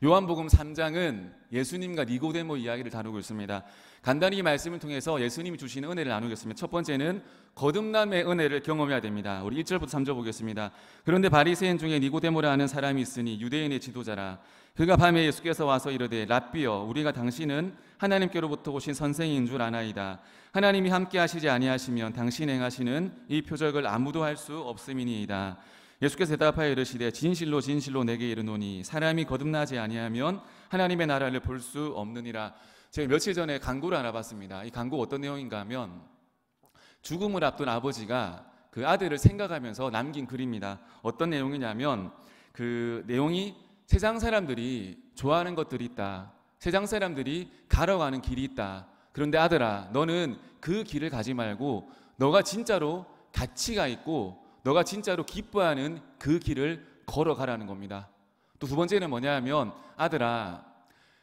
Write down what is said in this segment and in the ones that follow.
요한복음 3장은 예수님과 니고데모 이야기를 다루고 있습니다. 간단히 이 말씀을 통해서 예수님이 주시는 은혜를 나누겠습니다. 첫 번째는 거듭남의 은혜를 경험해야 됩니다. 우리 1절부터 3절 보겠습니다. 그런데 바리새인 중에 니고데모라 하는 사람이 있으니 유대인의 지도자라. 그가 밤에 예수께서 와서 이르되 랍비여, 우리가 당신은 하나님께로부터 오신 선생인 줄 아나이다. 하나님이 함께 하시지 아니하시면 당신 행하시는 이 표적을 아무도 할 수 없음이니이다. 예수께서 대답하여 이르시되 진실로 진실로 내게 이르노니 사람이 거듭나지 아니하면 하나님의 나라를 볼 수 없느니라. 제가 며칠 전에 광고를 하나 봤습니다. 이 광고 어떤 내용인가 하면 죽음을 앞둔 아버지가 그 아들을 생각하면서 남긴 글입니다. 어떤 내용이냐면 그 내용이 세상 사람들이 좋아하는 것들이 있다. 세상 사람들이 가러가는 길이 있다. 그런데 아들아, 너는 그 길을 가지 말고 너가 진짜로 가치가 있고 너가 진짜로 기뻐하는 그 길을 걸어가라는 겁니다. 또 두 번째는 뭐냐 하면 아들아,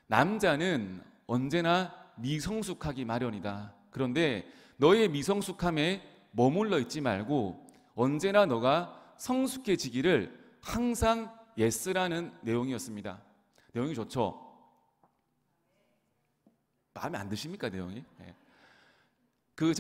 남자는 언제나 미성숙하기 마련이다. 그런데 너의 미성숙함에 머물러 있지 말고 언제나 너가 성숙해지기를 항상 예스라는 내용이었습니다. 내용이 좋죠? 마음에 안 드십니까, 내용이? 네.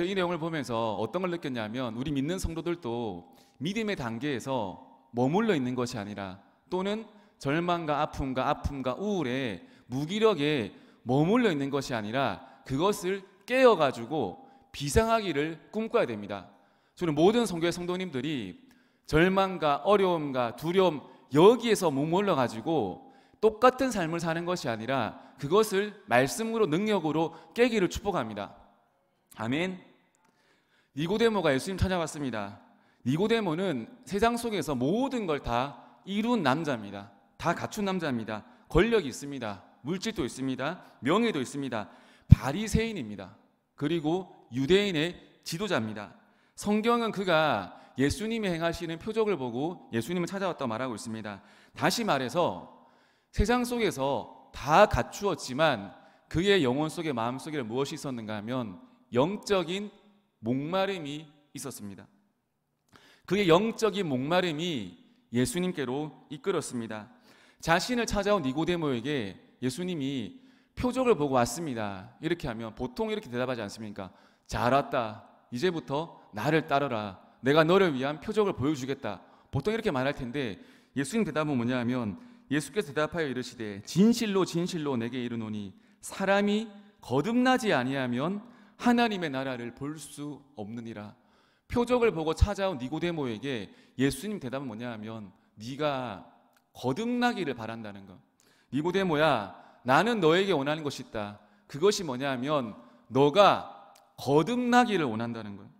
이 내용을 보면서 어떤 걸 느꼈냐면 우리 믿는 성도들도 믿음의 단계에서 머물러 있는 것이 아니라 또는 절망과 아픔과 우울에 무기력에 머물러 있는 것이 아니라 그것을 깨어가지고 비상하기를 꿈꿔야 됩니다. 저는 모든 성교회 성도님들이 절망과 어려움과 두려움 여기에서 머물러 가지고 똑같은 삶을 사는 것이 아니라 그것을 말씀으로 능력으로 깨기를 축복합니다. 아멘. 니고데모가 예수님 찾아왔습니다. 니고데모는 세상 속에서 모든 걸 다 이룬 남자입니다. 다 갖춘 남자입니다. 권력이 있습니다. 물질도 있습니다. 명예도 있습니다. 바리새인입니다. 그리고 유대인의 지도자입니다. 성경은 그가 예수님이 행하시는 표적을 보고 예수님을 찾아왔다고 말하고 있습니다. 다시 말해서 세상 속에서 다 갖추었지만 그의 영혼 속에 마음 속에 무엇이 있었는가 하면 영적인 목마름이 있었습니다. 그의 영적인 목마름이 예수님께로 이끌었습니다. 자신을 찾아온 니고데모에게 예수님이 표적을 보고 왔습니다. 이렇게 하면 보통 이렇게 대답하지 않습니까? 잘 왔다. 이제부터 나를 따르라. 내가 너를 위한 표적을 보여주겠다. 보통 이렇게 말할 텐데 예수님 대답은 뭐냐 하면 예수께서 대답하여 이르시되 진실로 진실로 내게 이르노니 사람이 거듭나지 아니하면 하나님의 나라를 볼 수 없느니라. 표적을 보고 찾아온 니고데모에게 예수님 대답은 뭐냐 하면 네가 거듭나기를 바란다는 것. 니고데모야, 나는 너에게 원하는 것이 있다. 그것이 뭐냐 하면 너가 거듭나기를 원한다는 거예요.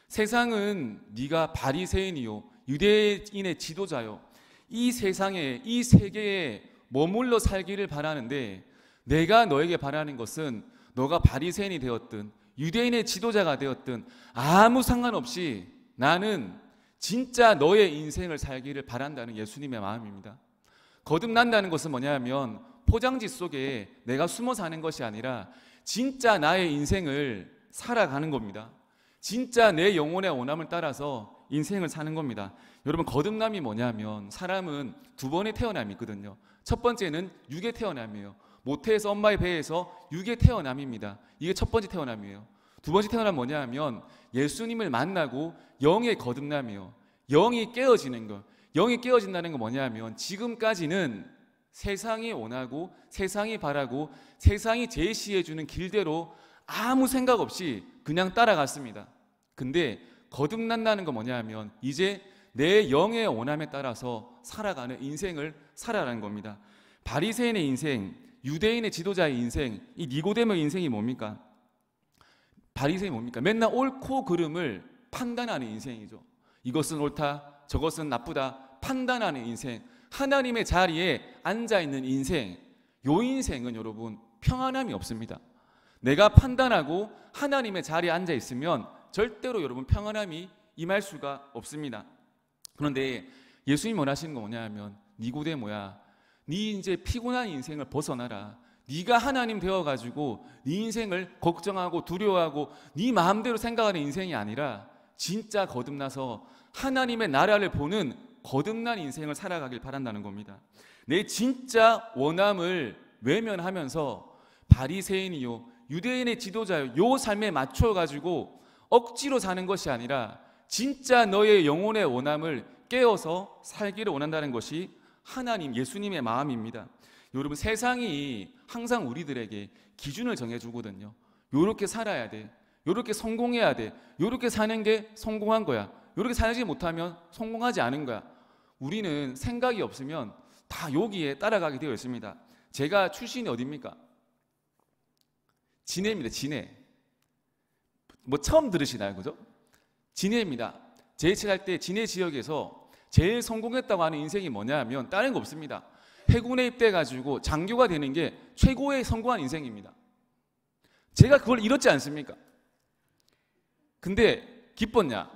세상은 네가 바리새인이요 유대인의 지도자요 이 세상에 이 세계에 머물러 살기를 바라는데 내가 너에게 바라는 것은 너가 바리새인이 되었든 유대인의 지도자가 되었든 아무 상관없이 나는 진짜 너의 인생을 살기를 바란다는 예수님의 마음입니다. 거듭난다는 것은 뭐냐면 포장지 속에 내가 숨어 사는 것이 아니라 진짜 나의 인생을 살아가는 겁니다. 진짜 내 영혼의 원함을 따라서 인생을 사는 겁니다. 여러분, 거듭남이 뭐냐면 사람은 두 번의 태어남이 있거든요. 첫 번째는 육의 태어남이에요. 모태에서 엄마의 배에서 육의 태어남입니다. 이게 첫 번째 태어남이에요. 두 번째 태어남 뭐냐 하면 예수님을 만나고 영의 거듭남이에요. 영이 깨어지는 것. 영이 깨어진다는 건 뭐냐 하면 지금까지는 세상이 원하고 세상이 바라고 세상이 제시해주는 길대로 아무 생각 없이 그냥 따라갔습니다. 근데 거듭난다는 건 뭐냐 하면 이제 내 영의 원함에 따라서 살아가는 인생을 살아가는 겁니다. 바리새인의 인생, 유대인의 지도자의 인생, 이 니고데모의 인생이 뭡니까? 바리새인이 뭡니까? 맨날 옳고 그름을 판단하는 인생이죠. 이것은 옳다, 저것은 나쁘다 판단하는 인생, 하나님의 자리에 앉아있는 인생, 요 인생은 여러분 평안함이 없습니다. 내가 판단하고 하나님의 자리에 앉아있으면 절대로 여러분 평안함이 임할 수가 없습니다. 그런데 예수님이 원하시는 건 뭐냐 하면 니고데모야, 네 이제 피곤한 인생을 벗어나라. 네가 하나님 되어가지고 네 인생을 걱정하고 두려워하고 네 마음대로 생각하는 인생이 아니라 진짜 거듭나서 하나님의 나라를 보는 거듭난 인생을 살아가길 바란다는 겁니다. 내 진짜 원함을 외면하면서 바리새인이요 유대인의 지도자요 요 삶에 맞춰 가지고 억지로 사는 것이 아니라 진짜 너의 영혼의 원함을 깨어서 살기를 원한다는 것이 하나님 예수님의 마음입니다. 여러분, 세상이 항상 우리들에게 기준을 정해주거든요. 요렇게 살아야 돼, 요렇게 성공해야 돼, 요렇게 사는 게 성공한 거야, 요렇게 살지 못하면 성공하지 않은 거야. 우리는 생각이 없으면 다 여기에 따라가게 되어 있습니다. 제가 출신이 어디입니까? 진해입니다. 진해. 뭐 처음 들으시나요? 그죠? 진해입니다. 재해체할 때 진해 지역에서 제일 성공했다고 하는 인생이 뭐냐 하면 다른 거 없습니다. 해군에 입대해가지고 장교가 되는 게 최고의 성공한 인생입니다. 제가 그걸 이뤘지 않습니까? 근데 기뻤냐?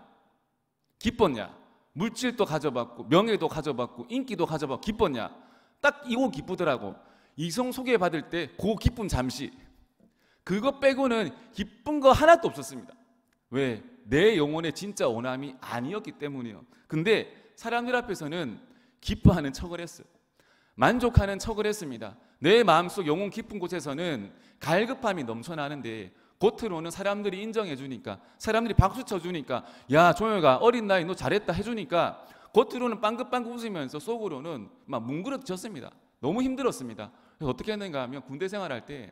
물질도 가져봤고 명예도 가져봤고 인기도 가져봤고 기뻤냐? 딱 이거 기쁘더라고. 이성 소개받을 때 그 기쁨 잠시, 그거 빼고는 기쁜 거 하나도 없었습니다. 왜? 내 영혼의 진짜 원함이 아니었기 때문이에요. 근데 사람들 앞에서는 기뻐하는 척을 했어요. 만족하는 척을 했습니다. 내 마음속 영혼 깊은 곳에서는 갈급함이 넘쳐나는데 겉으로는 사람들이 인정해 주니까, 사람들이 박수 쳐주니까, 야 종혁아 어린 나이 너 잘했다 해주니까 겉으로는 빵긋빵긋 웃으면서 속으로는 막 뭉그러졌습니다. 너무 힘들었습니다. 그래서 어떻게 했는가 하면 군대 생활할 때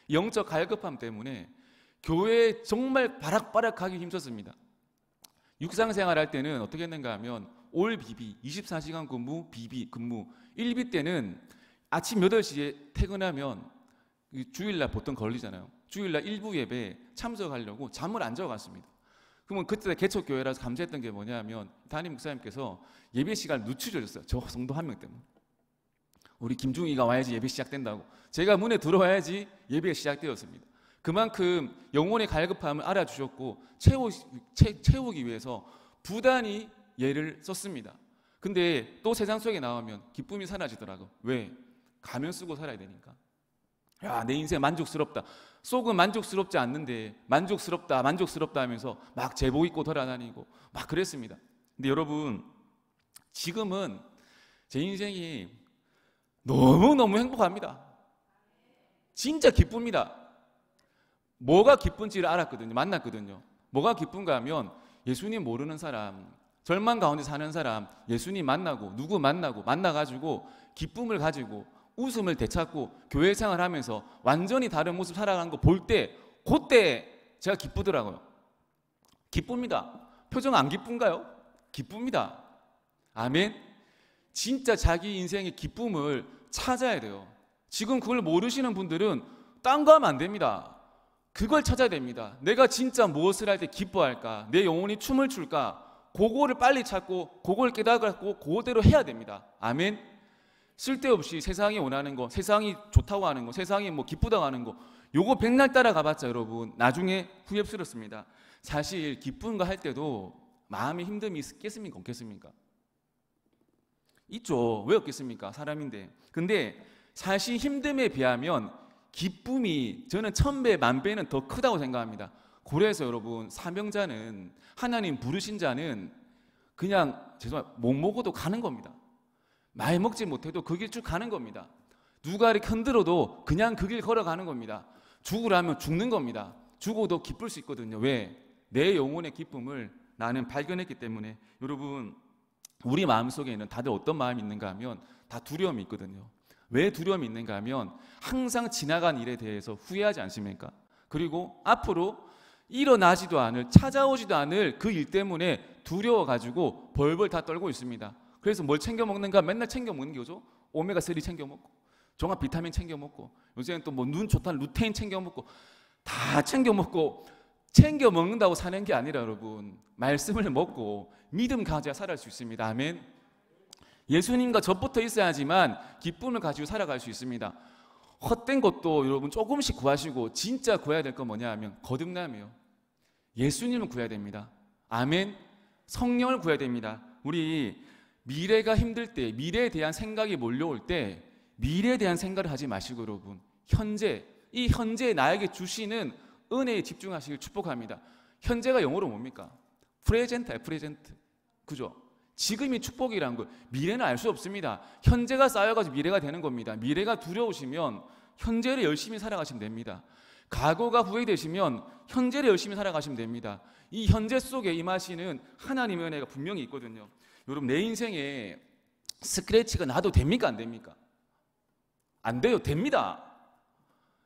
영적 갈급함 때문에 교회에 정말 바락바락하기 힘들었습니다. 육상 생활할 때는 어떻게 했는가 하면 올 비비 24시간 근무 비비 근무 1비 때는 아침 8시에 퇴근하면 주일날 보통 걸리잖아요. 주일날 일부 예배에 참석하려고 잠을 안 자갔습니다. 그러면 그때 개척교회라서 감사했던 게 뭐냐면 담임 목사님께서 예배 시간을 늦추셨어요. 저 성도 한 명 때문에. 우리 김중희가 와야지 예배 시작된다고. 제가 문에 들어와야지 예배가 시작되었습니다. 그만큼 영혼의 갈급함을 알아주셨고 채우기 위해서 부단히 예를 썼습니다. 근데 또 세상 속에 나오면 기쁨이 사라지더라고. 왜? 가면 쓰고 살아야 되니까. 야, 내 인생 만족스럽다. 속은 만족스럽지 않는데 만족스럽다 하면서 막 제복 입고 돌아다니고 막 그랬습니다. 근데 여러분, 지금은 제 인생이 너무너무 행복합니다. 진짜 기쁩니다. 뭐가 기쁜지를 알았거든요. 만났거든요. 뭐가 기쁜가 하면 예수님 모르는 사람, 절망 가운데 사는 사람 예수님 만나고 누구 만나가지고 기쁨을 가지고 웃음을 되찾고 교회 생활하면서 완전히 다른 모습 살아가는 거 볼 때 그때 제가 기쁘더라고요. 기쁩니다. 표정 안 기쁜가요? 기쁩니다. 아멘. 진짜 자기 인생의 기쁨을 찾아야 돼요. 지금 그걸 모르시는 분들은 딴 거 하면 안 됩니다. 그걸 찾아야 됩니다. 내가 진짜 무엇을 할 때 기뻐할까? 내 영혼이 춤을 출까? 그거를 빨리 찾고 그걸 깨닫고 그대로 해야 됩니다. 아멘. 쓸데없이 세상이 원하는 거, 세상이 좋다고 하는 거, 세상이 뭐 기쁘다고 하는 거, 요거 백날 따라가봤자 여러분 나중에 후회스럽습니다. 사실 기쁜 거 할 때도 마음의 힘듦이 있겠습니까? 없겠습니까? 있죠. 왜 없겠습니까? 사람인데. 근데 사실 힘듦에 비하면 기쁨이 저는 1000배, 10,000배는 더 크다고 생각합니다. 그래서 여러분, 사명자는, 하나님 부르신 자는 그냥 죄송합니다, 못 먹어도 가는 겁니다. 많이 먹지 못해도 그 길 쭉 가는 겁니다. 누가 이렇게 흔들어도 그냥 그 길 걸어가는 겁니다. 죽으라면 죽는 겁니다. 죽어도 기쁠 수 있거든요. 왜? 내 영혼의 기쁨을 나는 발견했기 때문에. 여러분, 우리 마음속에는 다들 어떤 마음이 있는가 하면 다 두려움이 있거든요. 왜 두려움이 있는가 하면 항상 지나간 일에 대해서 후회하지 않습니까? 그리고 앞으로 일어나지도 않을, 찾아오지도 않을 그 일 때문에 두려워가지고 벌벌 다 떨고 있습니다. 그래서 뭘 챙겨 먹는가? 맨날 챙겨 먹는 게 뭐죠? 오메가3 챙겨 먹고, 종합 비타민 챙겨 먹고, 요새는 또 뭐 눈 좋다는 루테인 챙겨 먹고, 다 챙겨 먹고, 챙겨 먹는다고 사는 게 아니라 여러분, 말씀을 먹고 믿음 가져야 살아갈 수 있습니다. 아멘. 예수님과 접붙어 있어야지만 기쁨을 가지고 살아갈 수 있습니다. 헛된 것도 여러분 조금씩 구하시고 진짜 구해야 될 건 뭐냐 하면 거듭남이에요. 예수님을 구해야 됩니다. 아멘. 성령을 구해야 됩니다. 우리 미래가 힘들 때, 미래에 대한 생각이 몰려올 때 미래에 대한 생각을 하지 마시고 여러분, 현재, 이 현재에 나에게 주시는 은혜에 집중하시길 축복합니다. 현재가 영어로 뭡니까? 프레젠트예요. 프레젠트. 그죠? 지금이 축복이라는 거. 미래는 알 수 없습니다. 현재가 쌓여가지고 미래가 되는 겁니다. 미래가 두려우시면 현재를 열심히 살아가시면 됩니다. 과거가 후회되시면 현재를 열심히 살아가시면 됩니다. 이 현재 속에 임하시는 하나님의 은혜가 분명히 있거든요. 여러분, 내 인생에 스크래치가 나도 됩니까? 안 됩니까? 안 돼요. 됩니다.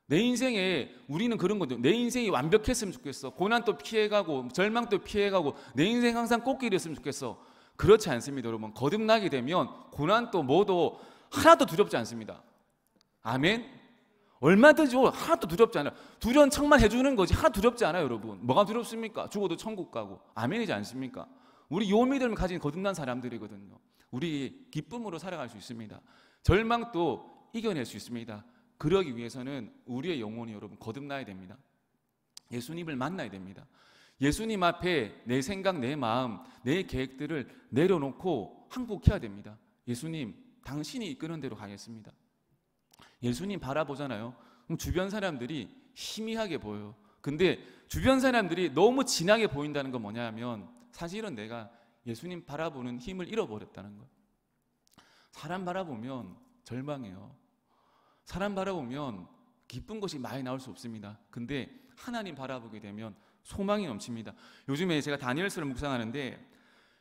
내 인생에 우리는 그런 거죠. 내 인생이 완벽했으면 좋겠어. 고난도 피해가고 절망도 피해가고 내 인생 항상 꽃길이었으면 좋겠어. 그렇지 않습니다. 여러분, 거듭나게 되면 고난도 뭐도 하나도 두렵지 않습니다. 아멘. 얼마든지 하나도 두렵지 않아요. 두려운 척만 해주는 거지 하나 두렵지 않아요. 여러분, 뭐가 두렵습니까? 죽어도 천국 가고. 아멘이지 않습니까? 우리 요 믿음을 가진 거듭난 사람들이거든요. 우리 기쁨으로 살아갈 수 있습니다. 절망도 이겨낼 수 있습니다. 그러기 위해서는 우리의 영혼이 여러분 거듭나야 됩니다. 예수님을 만나야 됩니다. 예수님 앞에 내 생각, 내 마음, 내 계획들을 내려놓고 항복해야 됩니다. 예수님, 당신이 이끄는 대로 가겠습니다. 예수님 바라보잖아요. 그럼 주변 사람들이 희미하게 보여요. 근데 주변 사람들이 너무 진하게 보인다는 건 뭐냐 하면 사실은 내가 예수님 바라보는 힘을 잃어버렸다는 거예요. 사람 바라보면 절망해요. 사람 바라보면 기쁜 것이 많이 나올 수 없습니다. 근데 하나님 바라보게 되면 소망이 넘칩니다. 요즘에 제가 다니엘서를 묵상하는데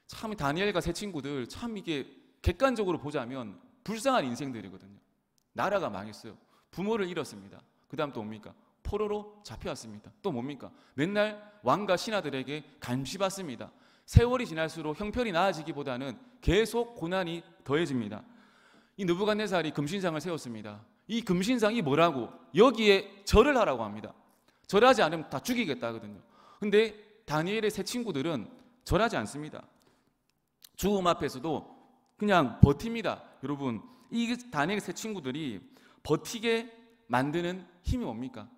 참 다니엘과 세 친구들 참 이게 객관적으로 보자면 불쌍한 인생들이거든요. 나라가 망했어요. 부모를 잃었습니다. 그 다음 또 뭡니까? 포로로 잡혀왔습니다. 또 뭡니까? 맨날 왕과 신하들에게 감시받습니다. 세월이 지날수록 형편이 나아지기보다는 계속 고난이 더해집니다. 이 느부갓네살이 금신상을 세웠습니다. 이 금신상이 뭐라고? 여기에 절을 하라고 합니다. 절하지 않으면 다 죽이겠다 하거든요. 근데 다니엘의 세 친구들은 절하지 않습니다. 죽음 앞에서도 그냥 버팁니다. 여러분, 이 다니엘의 세 친구들이 버티게 만드는 힘이 뭡니까?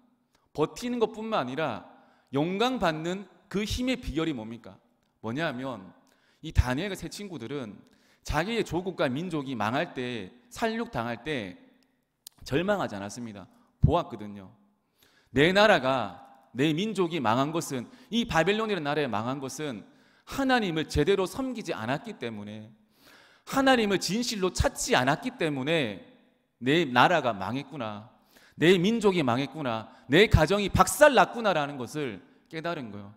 버티는 것뿐만 아니라 영광받는 그 힘의 비결이 뭡니까? 뭐냐면 이 다니엘의 세 친구들은 자기의 조국과 민족이 망할 때, 살육당할 때 절망하지 않았습니다. 보았거든요. 내 나라가, 내 민족이 망한 것은, 이 바벨론이라는 나라에 망한 것은 하나님을 제대로 섬기지 않았기 때문에, 하나님을 진실로 찾지 않았기 때문에 내 나라가 망했구나, 내 민족이 망했구나, 내 가정이 박살났구나라는 것을 깨달은 거예요.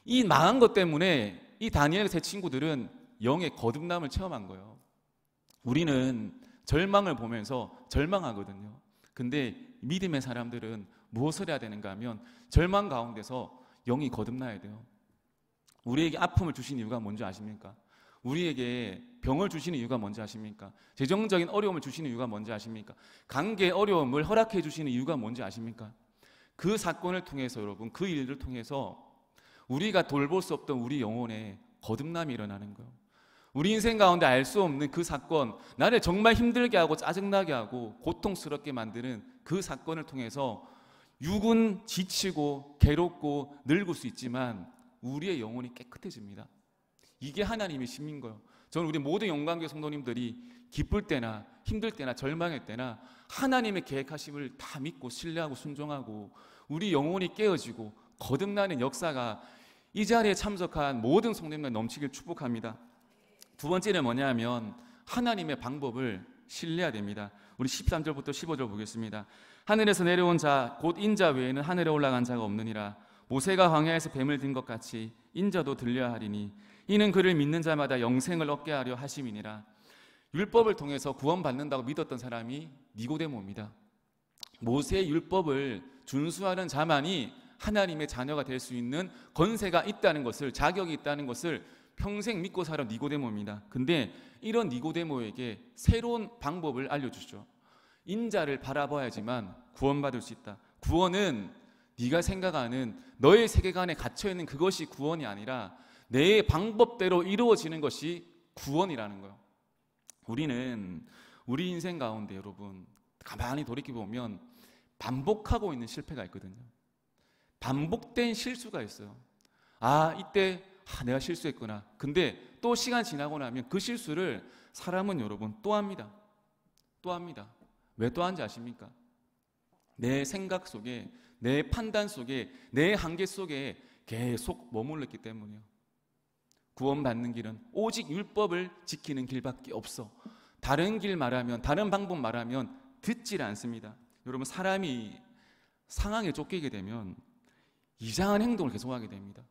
이 망한 것 때문에 이 다니엘 세 친구들은 영의 거듭남을 체험한 거예요. 우리는 절망을 보면서 절망하거든요. 근데 믿음의 사람들은 무엇을 해야 되는가 하면 절망 가운데서 영이 거듭나야 돼요. 우리에게 아픔을 주신 이유가 뭔지 아십니까? 우리에게 병을 주시는 이유가 뭔지 아십니까? 재정적인 어려움을 주시는 이유가 뭔지 아십니까? 관계의 어려움을 허락해 주시는 이유가 뭔지 아십니까? 그 사건을 통해서 여러분, 그 일을 통해서 우리가 돌볼 수 없던 우리 영혼에 거듭남이 일어나는 거예요. 우리 인생 가운데 알 수 없는 그 사건, 나를 정말 힘들게 하고 짜증나게 하고 고통스럽게 만드는 그 사건을 통해서 육은 지치고 괴롭고 늙을 수 있지만 우리의 영혼이 깨끗해집니다. 이게 하나님의 심인 거예요. 저는 우리 모든 영광교회 성도님들이 기쁠 때나 힘들 때나 절망할 때나 하나님의 계획하심을 다 믿고 신뢰하고 순종하고 우리 영혼이 깨어지고 거듭나는 역사가 이 자리에 참석한 모든 성도님들 넘치길 축복합니다. 두 번째는 뭐냐면 하나님의 방법을 신뢰해야 됩니다. 우리 13절부터 15절 보겠습니다. 하늘에서 내려온 자 곧 인자 외에는 하늘에 올라간 자가 없느니라. 모세가 광야에서 뱀을 든 것 같이 인자도 들려야 하리니 이는 그를 믿는 자마다 영생을 얻게 하려 하심이니라. 율법을 통해서 구원받는다고 믿었던 사람이 니고데모입니다. 모세의 율법을 준수하는 자만이 하나님의 자녀가 될 수 있는 권세가 있다는 것을, 자격이 있다는 것을 평생 믿고 살아 니고데모입니다. 근데 이런 니고데모에게 새로운 방법을 알려주죠. 인자를 바라봐야지만 구원받을 수 있다. 구원은 네가 생각하는 너의 세계관에 갇혀있는 그것이 구원이 아니라 내 방법대로 이루어지는 것이 구원이라는 거예요. 우리는 우리 인생 가운데 여러분 가만히 돌이켜보면 반복하고 있는 실패가 있거든요. 반복된 실수가 있어요. 이때 내가 실수했구나. 근데 또 시간 지나고 나면 그 실수를 사람은 여러분 또 합니다. 또 합니다. 왜 또 하는지 아십니까? 내 생각 속에, 내 판단 속에, 내 한계 속에 계속 머물렀기 때문이에요. 구원받는 길은 오직 율법을 지키는 길밖에 없어. 다른 길 말하면, 다른 방법 말하면 듣질 않습니다. 여러분, 사람이 상황에 쫓기게 되면 이상한 행동을 계속하게 됩니다.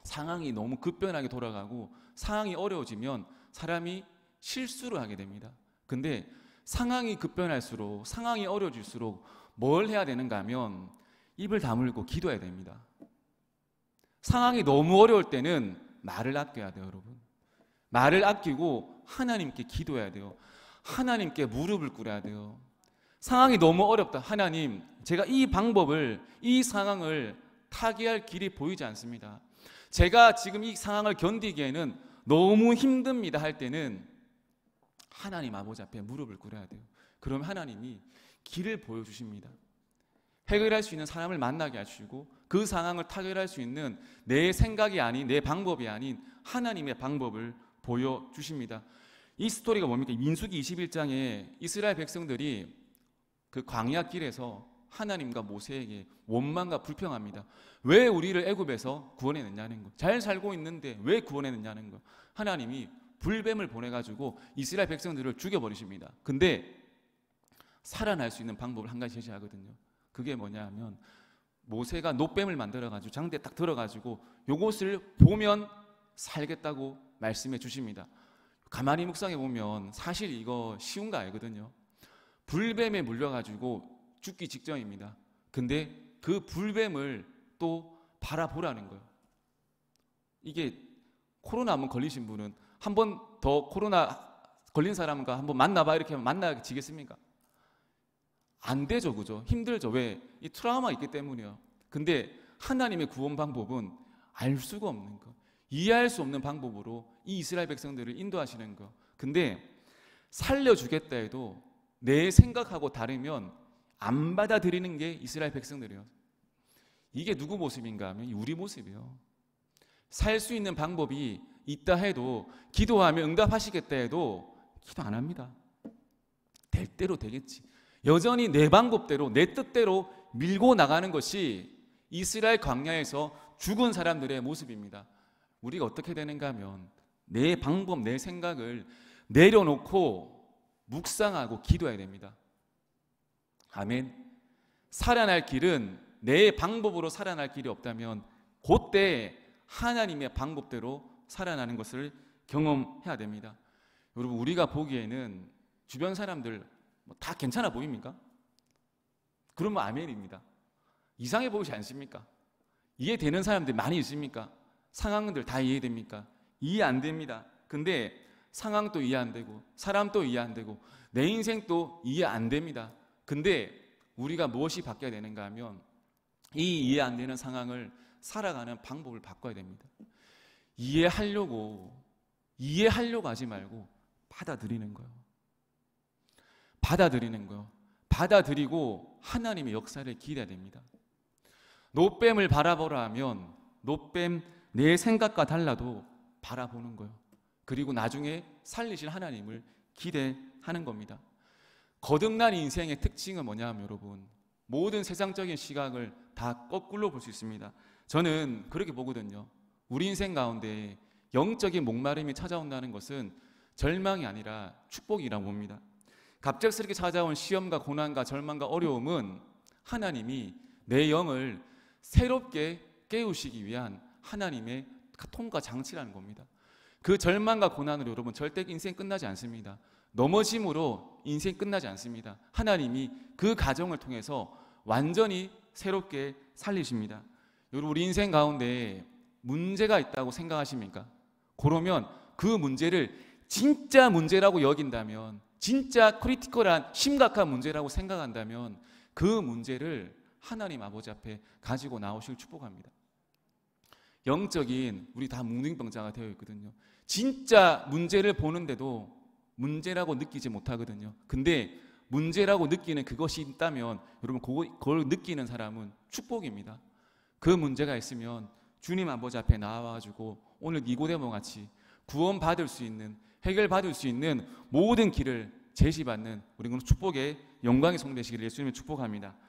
상황이 너무 급변하게 돌아가고 상황이 어려워지면 사람이 실수를 하게 됩니다. 근데 상황이 급변할수록, 상황이 어려워질수록 뭘 해야 되는가 하면 입을 다물고 기도해야 됩니다. 상황이 너무 어려울 때는 말을 아껴야 돼요, 여러분. 말을 아끼고 하나님께 기도해야 돼요. 하나님께 무릎을 꿇어야 돼요. 상황이 너무 어렵다. 하나님, 제가 이 방법을, 이 상황을 타개할 길이 보이지 않습니다. 제가 지금 이 상황을 견디기에는 너무 힘듭니다 할 때는 하나님 아버지 앞에 무릎을 꿇어야 돼요. 그럼 하나님이 길을 보여주십니다. 해결할 수 있는 사람을 만나게 하시고 그 상황을 타결할 수 있는 내 생각이 아닌, 내 방법이 아닌 하나님의 방법을 보여주십니다. 이 스토리가 뭡니까? 민수기 21장에 이스라엘 백성들이 그 광야 길에서 하나님과 모세에게 원망과 불평합니다. 왜 우리를 애굽에서 구원해냈냐는 거. 잘 살고 있는데 왜 구원해냈냐는 거. 하나님이 불뱀을 보내가지고 이스라엘 백성들을 죽여버리십니다. 근데 살아날 수 있는 방법을 한 가지 제시하거든요. 그게 뭐냐 하면 모세가 놋뱀을 만들어가지고 장대에 딱 들어가지고 요것을 보면 살겠다고 말씀해 주십니다. 가만히 묵상해 보면 사실 이거 쉬운 거 알거든요. 불뱀에 물려가지고 죽기 직전입니다. 근데 그 불뱀을 또 바라보라는 거예요. 이게 코로나 한번 걸리신 분은 한 번 더 코로나 걸린 사람과 한번 만나봐 이렇게 하면 만나지겠습니까? 안 되죠, 그죠? 힘들죠. 왜? 이 트라우마가 있기 때문이에요. 근데 하나님의 구원 방법은 알 수가 없는 거, 이해할 수 없는 방법으로 이 이스라엘 백성들을 인도하시는 거. 근데 살려주겠다 해도 내 생각하고 다르면 안 받아들이는 게 이스라엘 백성들이에요. 이게 누구 모습인가 하면 우리 모습이에요. 살 수 있는 방법이 있다 해도, 기도하면 응답하시겠다 해도 기도 안 합니다. 될 대로 되겠지. 여전히 내 방법대로, 내 뜻대로 밀고 나가는 것이 이스라엘 광야에서 죽은 사람들의 모습입니다. 우리가 어떻게 되는가 하면 내 방법, 내 생각을 내려놓고 묵상하고 기도해야 됩니다. 아멘. 살아날 길은 내 방법으로 살아날 길이 없다면 그때 하나님의 방법대로 살아나는 것을 경험해야 됩니다. 여러분, 우리가 보기에는 주변 사람들 다 괜찮아 보입니까? 그러면 아멘입니다. 이상해 보이지 않습니까? 이해되는 사람들 많이 있습니까? 상황들 다 이해됩니까? 이해 안 됩니다. 근데 상황도 이해 안 되고 사람도 이해 안 되고 내 인생도 이해 안 됩니다. 근데 우리가 무엇이 바뀌어야 되는가 하면 이 이해 안 되는 상황을 살아가는 방법을 바꿔야 됩니다. 이해하려고 하지 말고 받아들이는 거예요. 받아들이는 거예요. 받아들이고 하나님의 역사를 기대해야 됩니다. 놋뱀을 바라보라 하면 놋뱀 내 생각과 달라도 바라보는 거예요. 그리고 나중에 살리실 하나님을 기대하는 겁니다. 거듭난 인생의 특징은 뭐냐 하면 여러분, 모든 세상적인 시각을 다 거꾸로 볼 수 있습니다. 저는 그렇게 보거든요. 우리 인생 가운데 영적인 목마름이 찾아온다는 것은 절망이 아니라 축복이라고 봅니다. 갑작스럽게 찾아온 시험과 고난과 절망과 어려움은 하나님이 내 영을 새롭게 깨우시기 위한 하나님의 통과 장치라는 겁니다. 그 절망과 고난으로 여러분 절대 인생 끝나지 않습니다. 넘어짐으로 인생 끝나지 않습니다. 하나님이 그 과정을 통해서 완전히 새롭게 살리십니다. 여러분, 우리 인생 가운데 문제가 있다고 생각하십니까? 그러면 그 문제를 진짜 문제라고 여긴다면, 진짜 크리티컬한 심각한 문제라고 생각한다면 그 문제를 하나님 아버지 앞에 가지고 나오시길 축복합니다. 영적인 우리 다 뭉둥이병자가 되어 있거든요. 진짜 문제를 보는데도 문제라고 느끼지 못하거든요. 근데 문제라고 느끼는 그것이 있다면 여러분 그걸 느끼는 사람은 축복입니다. 그 문제가 있으면 주님 아버지 앞에 나와가지고 오늘 니고데모 같이 구원받을 수 있는, 해결받을 수 있는 모든 길을 제시받는 우리 축복의 영광의 성되시기를 예수님을 축복합니다.